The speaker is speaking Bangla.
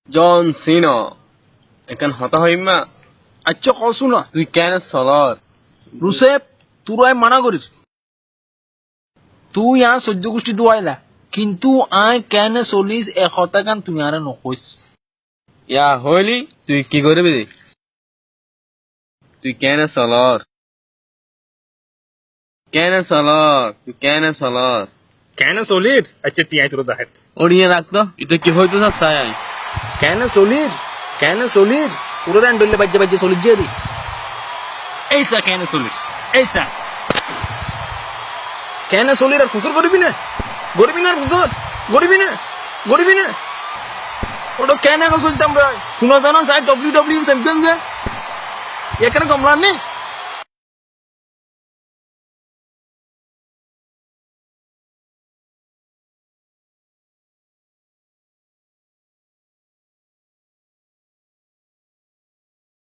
জন সিনা এখন হতা হইমা আচ্ছা কসু না তুই কেন সলর রুসেপ তুই মানা করিস তুই আর সহ্য গোষ্ঠী দুয়াইলা কিন্তু আয় কেন চলিস এশটা গান তুমি আর নকইস ইয়া হইলি তুই কি করবি তুই কেন সলর তুই কেন সলর কেন চলির আচ্ছা তিয়াই তোর দেখাত ওড়িয়ে রাখতো এটা কি হইতো না সাই কেন চলির পুরো রান ডলে বাজে বাজে চলির যে এইসা কেন চলিস এইসা কেন চলির আর ফুসর করবি না আর ফুসর গড়বি না ওটা কেন এখন চলতাম রে শুনো জানো স্যার ডব্লিউ চ্যাম্পিয়ন যে এখানে কমলার নেই